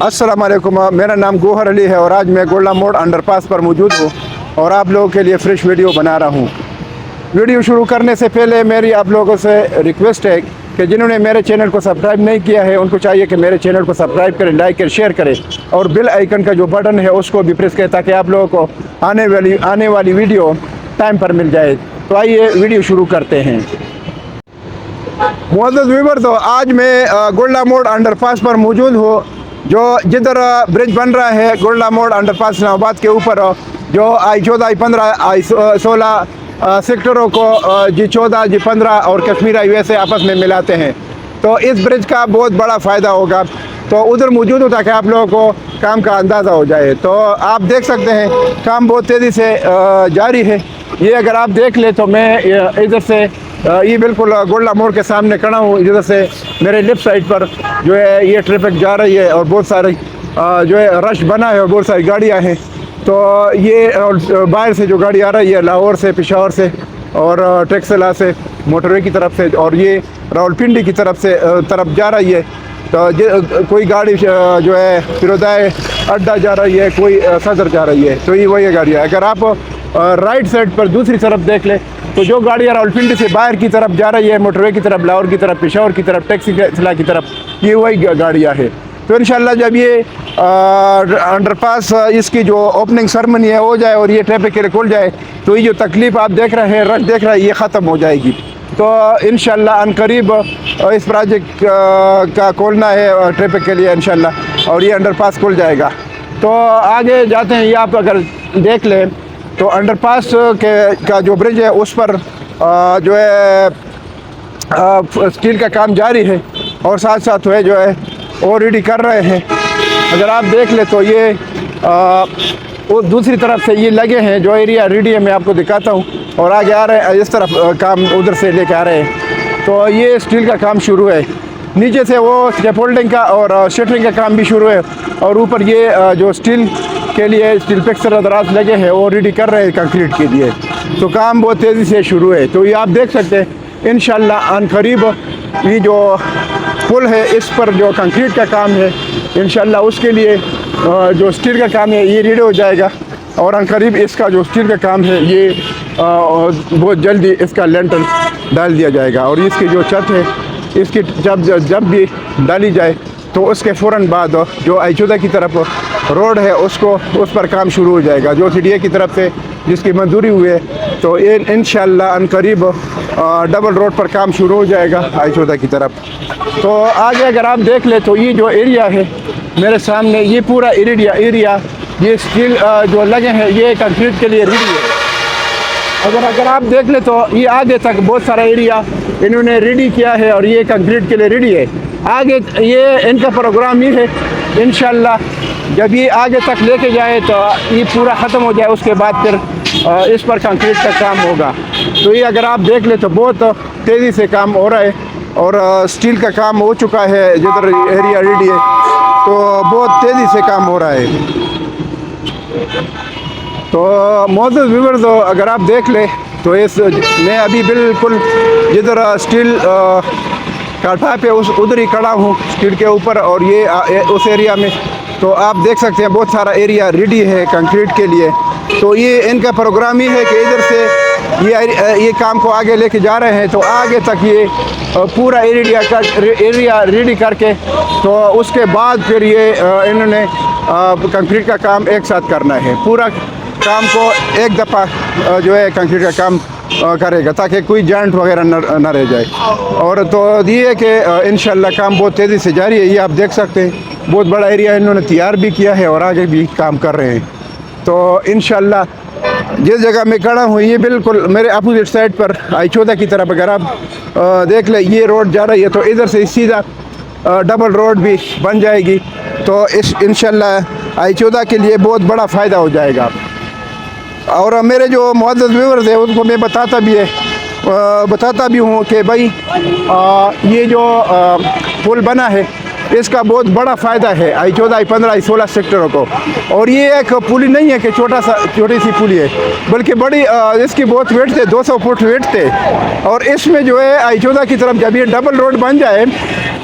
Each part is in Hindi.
अस्सलाम वालेकुम, मेरा नाम गोहर अली है और आज मैं गोल्डा मोड़ अंडरपास पर मौजूद हूँ और आप लोगों के लिए फ्रेश वीडियो बना रहा हूँ। वीडियो शुरू करने से पहले मेरी आप लोगों से रिक्वेस्ट है कि जिन्होंने मेरे चैनल को सब्सक्राइब नहीं किया है उनको चाहिए कि मेरे चैनल को सब्सक्राइब करें, लाइक करें, शेयर करें और बेल आइकन का जो बटन है उसको भी प्रेस करें ताकि आप लोगों को आने वाली वीडियो टाइम पर मिल जाए। तो आइए वीडियो शुरू करते हैं। मुअज़्ज़ज़ व्यूअर, तो आज मैं गोल्डा मोड़ अंडरपास पर मौजूद हूँ, जो जिधर ब्रिज बन रहा है गोल्डा मोड़ अंडरपास इस्लामाबाद के ऊपर, जो I14, I15, I16 सेक्टरों को G14, G15 और कश्मीर हाईवे से आपस में मिलाते हैं। तो इस ब्रिज का बहुत बड़ा फ़ायदा होगा। तो उधर मौजूद हो ताकि आप लोगों को काम का अंदाज़ा हो जाए। तो आप देख सकते हैं काम बहुत तेज़ी से जारी है। ये अगर आप देख ले तो मैं इधर से ये बिल्कुल गोल्डा मोड़ के सामने खड़ा हूँ। इधर से मेरे लेफ्ट साइड पर जो है ये ट्रैफिक जा रही है और बहुत सारी जो है रश बना है और बहुत सारी गाड़ियाँ हैं। तो ये बाहर से जो गाड़ी आ रही है लाहौर से, पेशावर से और टेक्सला से, मोटरवे की तरफ से, और ये रावलपिंडी की तरफ जा रही है। तो कोई गाड़ी जो है फिरोजाए अड्डा जा रही है, कोई सदर जा रही है। तो ये वही गाड़ी है। अगर आप राइट साइड पर दूसरी तरफ देख ले तो जो गाड़ियाँ रावलपिंडी से बाहर की तरफ जा रही है, मोटरवे की तरफ, लाहौर की तरफ, पेशावर की तरफ, टेक्सला की तरफ, ये वही गाड़ियाँ हैं। तो इंशाल्लाह जब ये अंडरपास इसकी जो ओपनिंग सेरेमनी है हो जाए और ये ट्रैफिक के लिए खुल जाए तो ये जो तकलीफ़ आप देख रहे हैं, रश देख रहे हैं, ये ख़त्म हो जाएगी। तो इंशाल्लाह अनकरीब इस प्रोजेक्ट का खोलना है ट्रैफिक के लिए इंशाल्लाह, और ये अंडरपास खुल जाएगा। तो आगे जाते हैं। ये आप अगर देख लें तो अंडरपास का जो ब्रिज है उस पर जो है स्टील का काम जारी है और साथ साथ जो है और रेडी कर रहे हैं। अगर आप देख ले तो ये वो दूसरी तरफ से ये लगे हैं, जो एरिया रेडी है मैं आपको दिखाता हूँ, और आगे आ रहे हैं इस तरफ काम उधर से लेके आ रहे हैं। तो ये स्टील का काम शुरू है, नीचे से वो स्कैफोल्डिंग का और शटरिंग का काम भी शुरू है, और ऊपर ये जो स्टील के लिए स्टील पिक्चर दराज लगे हैं वो रेडी कर रहे हैं कंक्रीट के लिए। तो काम बहुत तेज़ी से शुरू है। तो ये आप देख सकते हैं इंशाल्लाह अनकरीब ये जो पुल है इस पर जो कंक्रीट का काम है इंशाल्लाह उसके लिए जो स्टील का काम है ये रेडी हो जाएगा, और अनकरीब इसका जो स्टील का काम है ये बहुत जल्दी इसका लेंटर डाल दिया जाएगा। और इसकी जो छत है इसकी जब भी डाली जाए तो उसके फ़ौरन बाद जो I14 की तरफ रोड है उस पर काम शुरू हो जाएगा, जो CDA की तरफ से जिसकी मंजूरी हुई है। तो ये इंशाल्लाह अनकरीब डबल रोड पर काम शुरू हो जाएगा I14 की तरफ। तो आगे अगर आप देख ले तो ये जो एरिया है मेरे सामने, ये पूरा एरिया ये स्टील जो लगे हैं ये कंक्रीट के लिए रेडी है। अगर आप देख ले तो ये आगे तक बहुत सारा एरिया इन्होंने रेडी किया है और ये कंक्रीट के लिए रेडी है। आगे ये इनका प्रोग्राम ये है इंशाल्लाह जब ये आगे तक लेके जाए तो ये पूरा ख़त्म हो जाए, उसके बाद फिर इस पर कंक्रीट का काम होगा। तो ये अगर आप देख ले तो बहुत तेज़ी से काम हो रहा है और स्टील का काम हो चुका है, जिधर एरिया रेडी है तो बहुत तेज़ी से काम हो रहा है। तो मुअज़्ज़ज़ व्यूअर्स, तो अगर आप देख ले तो मैं अभी बिल्कुल जिधर स्टील काठा पे उधर ही खड़ा हूँ स्टील के ऊपर, और ये उस एरिया में तो आप देख सकते हैं बहुत सारा एरिया रेडी है कंक्रीट के लिए। तो ये इनका प्रोग्राम ही है कि इधर से ये काम को आगे लेके जा रहे हैं। तो आगे तक ये पूरा एरिया रेडी करके तो उसके बाद फिर ये इन्होंने कंक्रीट का काम एक साथ करना है। पूरा काम को एक दफ़ा जो है कंक्रीट का काम करेगा ताकि कोई जॉइंट वगैरह न रह जाए। और तो ये है कि इंशाल्लाह काम बहुत तेज़ी से जारी है। ये आप देख सकते हैं बहुत बड़ा एरिया इन्होंने तैयार भी किया है और आगे भी काम कर रहे हैं। तो इंशाल्लाह जिस जगह मैं खड़ा हूँ ये बिल्कुल मेरे अपोजिट साइड पर I14 की तरफ अगर आप देख ले ये रोड जा रही है, तो इधर से सीधा डबल रोड भी बन जाएगी। तो इस इंशाल्लाह I14 के लिए बहुत बड़ा फ़ायदा हो जाएगा। और मेरे जो मुअज़्ज़ज़ व्यूअर्स है उनको मैं बताता भी हूँ कि भाई ये जो पुल बना है इसका बहुत बड़ा फ़ायदा है I14, I15, I16 सेक्टरों को। और ये एक पुली नहीं है कि छोटी सी पुली है, बल्कि बड़ी इसकी बहुत वेट थे, 200 फुट वेट थे। और इसमें जो है I14 की तरफ जब ये डबल रोड बन जाए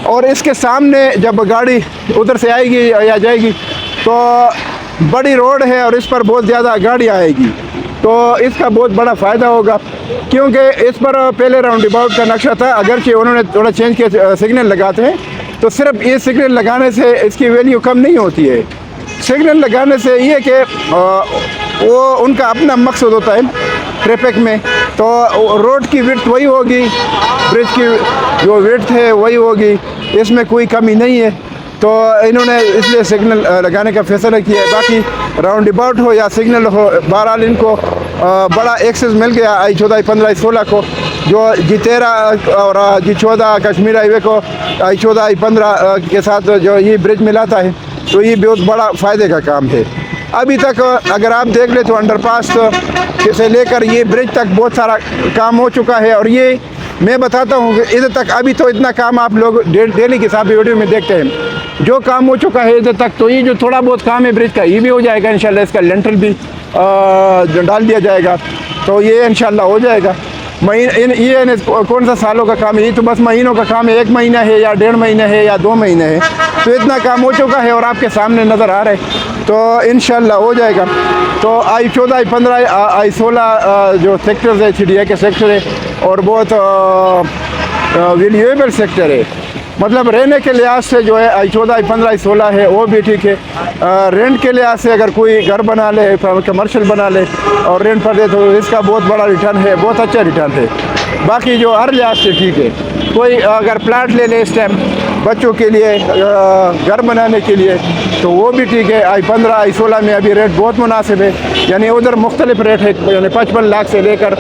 और इसके सामने जब गाड़ी उधर से आएगी या जाएगी तो बड़ी रोड है और इस पर बहुत ज़्यादा गाड़ी आएगी, तो इसका बहुत बड़ा फ़ायदा होगा। क्योंकि इस पर पहले राउंड अबाउट का नक्शा था, अगरचे उन्होंने थोड़ा चेंज किया, सिग्नल लगाते हैं, तो सिर्फ ये सिग्नल लगाने से इसकी वैल्यू कम नहीं होती है। सिग्नल लगाने से ये कि वो उनका अपना मकसद होता है ट्रैफिक में, तो रोड की विड्थ वही होगी, ब्रिज की जो विड्थ है वही होगी, इसमें कोई कमी नहीं है। तो इन्होंने इसलिए सिग्नल लगाने का फैसला किया है। बाकी राउंड अबाउट हो या सिग्नल हो, बहरहाल इनको बड़ा एक्सेस मिल गया I14, I15, I16 को, जो G13 और G14 कश्मीर हाईवे को I14, I15 के साथ जो ये ब्रिज मिलाता है, तो ये बहुत बड़ा फ़ायदे का काम है। अभी तक अगर आप देख ले तो अंडरपास से लेकर ये ब्रिज तक बहुत सारा काम हो चुका है। और ये मैं बताता हूँ कि इधर तक अभी तो इतना काम आप लोग डेली के हिसाब से वीडियो में देखते हैं, जो काम हो चुका है इधर तक, तो ये जो थोड़ा बहुत काम है ब्रिज का, ये भी हो जाएगा इंशाल्लाह। इसका लेंटर भी डाल दिया जाएगा, तो ये इंशाल्लाह हो जाएगा। ये कौन सा सालों का काम है, ये तो बस महीनों का काम है, 1 महीना है या 1.5 महीना है या 2 महीने है, तो इतना काम हो चुका है और आपके सामने नज़र आ रहा है, तो इंशाल्लाह हो जाएगा। तो I14, I15, I16 जो सेक्टर्स है, CDA के सेक्टर है और बहुत वैल्यूएबल सेक्टर है, मतलब रहने के लिहाज से जो है I14, I15, I16 है वो भी ठीक है। रेंट के लिहाज से अगर कोई घर बना ले, कमर्शियल बना ले और रेंट पर दे, तो इसका बहुत बड़ा रिटर्न है, बहुत अच्छा रिटर्न है। बाकी जो हर लिहाज से ठीक है। कोई अगर प्लाट ले ले इस टाइम बच्चों के लिए, घर बनाने के लिए, तो वो भी ठीक है। I15, I16 में अभी रेट बहुत मुनासिब है, यानी उधर मुख्तलिफ रेट है, यानी 55 लाख से लेकर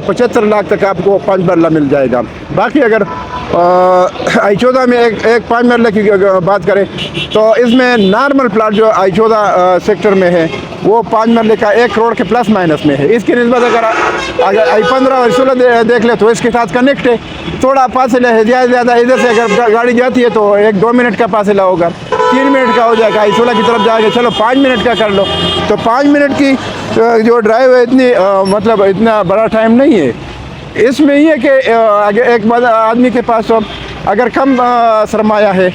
75 लाख तक आपको 5 मरला मिल जाएगा। बाकी अगर I14 में एक 5 मरले की बात करें तो इसमें नॉर्मल प्लाट जो I14 सेक्टर में है वो 5 मरले का 1 करोड़ के प्लस माइनस में है। इसकी निस्बत अगर I15 और I16 देख ले तो इसके साथ कनेक्ट है, थोड़ा फासला है, ज़्यादा इधर से अगर गाड़ी जाती है तो 1-2 मिनट का फासला होगा, 3 मिनट का हो जाएगा। I16 की तरफ जाएगा, चलो 5 मिनट का कर लो, तो 5 मिनट की जो ड्राइव है इतनी मतलब इतना बड़ा टाइम नहीं है। इसमें ये कि अगर एक आदमी के पास अगर कम सरमाया है,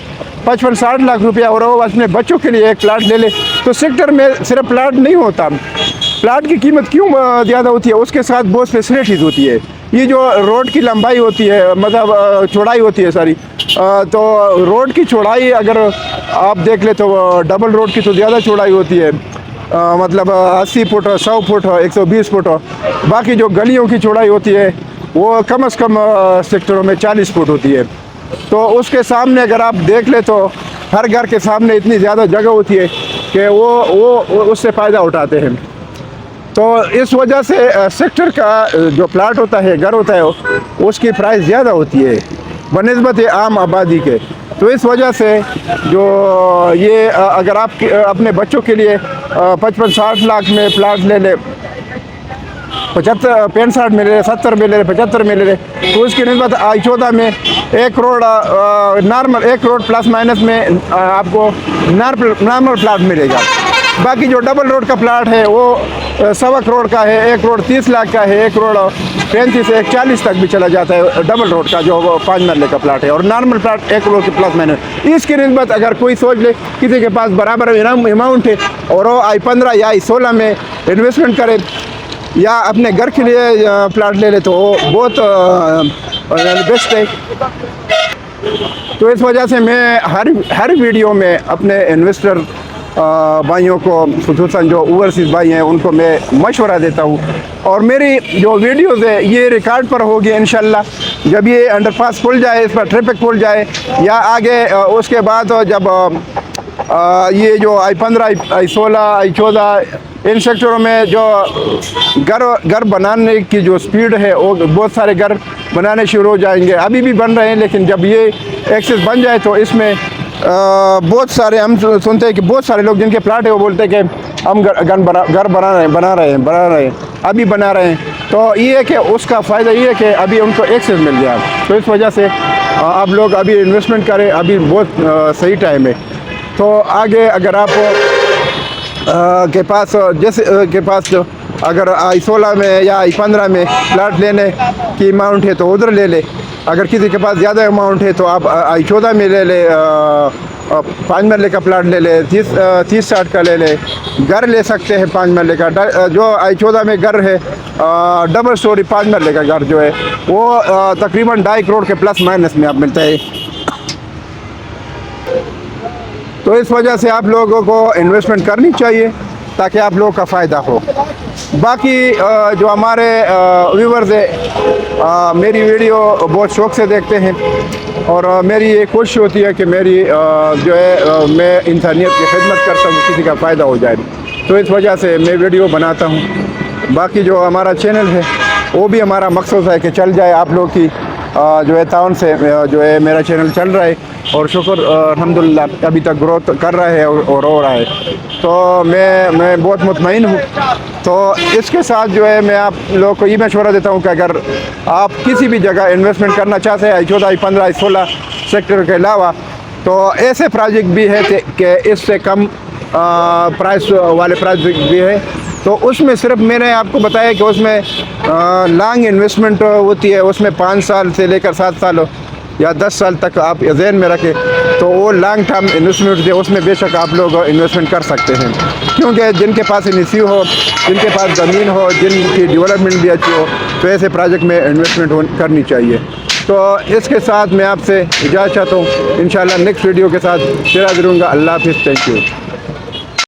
55-60 लाख रुपया, और वो अपने बच्चों के लिए एक प्लाट ले ले, तो सेक्टर में सिर्फ प्लाट नहीं होता, प्लाट की कीमत क्यों ज़्यादा होती है, उसके साथ बहुत फैसिलिटीज़ होती है। ये जो रोड की लंबाई होती है, मतलब चौड़ाई होती है सारी, तो रोड की चौड़ाई अगर आप देख ले तो डबल रोड की तो ज़्यादा चौड़ाई होती है, मतलब 80 फुट, 100 फुट, 120 फुट। बाकी जो गलियों की चौड़ाई होती है वो कम से कम सेक्टरों में 40 फुट होती है। तो उसके सामने अगर आप देख ले तो हर घर के सामने इतनी ज़्यादा जगह होती है कि वो उससे फ़ायदा उठाते हैं। तो इस वजह से सेक्टर का जो प्लाट होता है, घर होता है, उसकी प्राइस ज़्यादा होती है बनिस्बत आम आबादी के। तो इस वजह से जो ये अगर आप अपने बच्चों के लिए 55-60 लाख में प्लाट ले ले, 65 में ले रहे, 70 में ले रहे, 75 में ले रहे, तो उसकी निस्बत I14 में 1 crore normal 1 crore plus minus में आपको नॉर्मल प्लाट मिलेगा। बाकी जो डबल रोड का प्लाट है वो 1.25 करोड़ का है, 1 करोड़ 30 लाख का है, 1 करोड़ 35 से 140 तक भी चला जाता है डबल रोड का जो 5 मरले का प्लाट है, और नॉर्मल प्लाट 1 करोड़ के प्लस माइनस। इसकी निस्बत अगर कोई सोच ले किसी के पास बराबर अमाउंट है और वो I15 या I16 में इन्वेस्टमेंट करे या अपने घर के लिए प्लाट ले ले, तो वो बहुत बेस्ट है। तो इस वजह से मैं हर वीडियो में अपने इन्वेस्टर भाइयों को, खुसूसन जो ओवरसीज़ भाई हैं, उनको मैं मशवरा देता हूँ। और मेरी जो वीडियोज़ है ये रिकॉर्ड पर होगी इंशाल्लाह, जब ये अंडरपास खुल जाए, इस पर ट्रैफिक खुल जाए, या आगे उसके बाद जब ये जो I15, I16, I14 इन सेक्टरों में जो घर बनाने की जो स्पीड है, वो बहुत सारे घर बनाने शुरू हो जाएंगे। अभी भी बन रहे हैं, लेकिन जब ये एक्सेस बन जाए तो इसमें बहुत सारे हम सुनते हैं कि बहुत सारे लोग जिनके प्लाट है वो बोलते हैं कि हम घर बना रहे हैं, अभी बना रहे हैं। तो ये है कि उसका फ़ायदा ये है कि अभी उनको एक्सेस मिल गया। तो इस वजह से आप लोग अभी इन्वेस्टमेंट करें, अभी बहुत सही टाइम है। तो आगे अगर आप के पास जो अगर I16 में या I15 में प्लाट लेने की अमाउंट है तो उधर ले ले। अगर किसी के पास ज़्यादा अमाउंट है तो आप I14 में ले ले, 5 मरले का प्लाट ले ले, 30-60 का ले ले। घर ले सकते हैं 5 मरले का, जो I14 में घर है डबल स्टोरी 5 मरले का घर जो है वो तकरीबन 2.5 करोड़ के प्लस माइनस में आप मिलता है। तो इस वजह से आप लोगों को इन्वेस्टमेंट करनी चाहिए ताकि आप लोगों का फ़ायदा हो। बाकी जो हमारे व्यूवर्स है मेरी वीडियो बहुत शौक़ से देखते हैं और मेरी ये कोशिश होती है कि मेरी जो है मैं इंसानियत की खिदमत करता हूँ, किसी का फ़ायदा हो जाए, तो इस वजह से मैं वीडियो बनाता हूँ। बाकी जो हमारा चैनल है वो भी हमारा मकसद है कि चल जाए, आप लोग की जो है ताउन से जो है मेरा चैनल चल रहा है और शुक्र अल्हम्दुलिल्लाह अभी तक ग्रोथ कर रहा है और हो रहा है, तो मैं बहुत मुतमईन हूँ। तो इसके साथ जो है मैं आप लोगों को ये मशवरा देता हूँ कि अगर आप किसी भी जगह इन्वेस्टमेंट करना चाहते हैं I14, I15, I16 सेक्टर के अलावा, तो ऐसे प्रोजेक्ट भी है कि इससे कम प्राइस वाले प्रोजेक्ट भी है। तो उसमें सिर्फ मैंने आपको बताया कि उसमें लॉन्ग इन्वेस्टमेंट होती है, उसमें 5 साल से लेकर 7 साल या 10 साल तक आप ज़हन में रखें, तो वो लॉन्ग टर्म इन्वेस्टमेंट है, उसमें बेशक आप लोग इन्वेस्टमेंट कर सकते हैं। क्योंकि जिनके पास इनिशियो हो, जिनके पास ज़मीन हो, जिनकी डेवलपमेंट भी अच्छी हो, तो ऐसे प्रोजेक्ट में इन्वेस्टमेंट करनी चाहिए। तो इसके साथ मैं आपसे इजाज़त चाहता हूँ। इंशाल्लाह नेक्स्ट वीडियो के साथ फिर हाज़िर होऊंगा। अल्लाह हाफ़िज़, थैंक यू।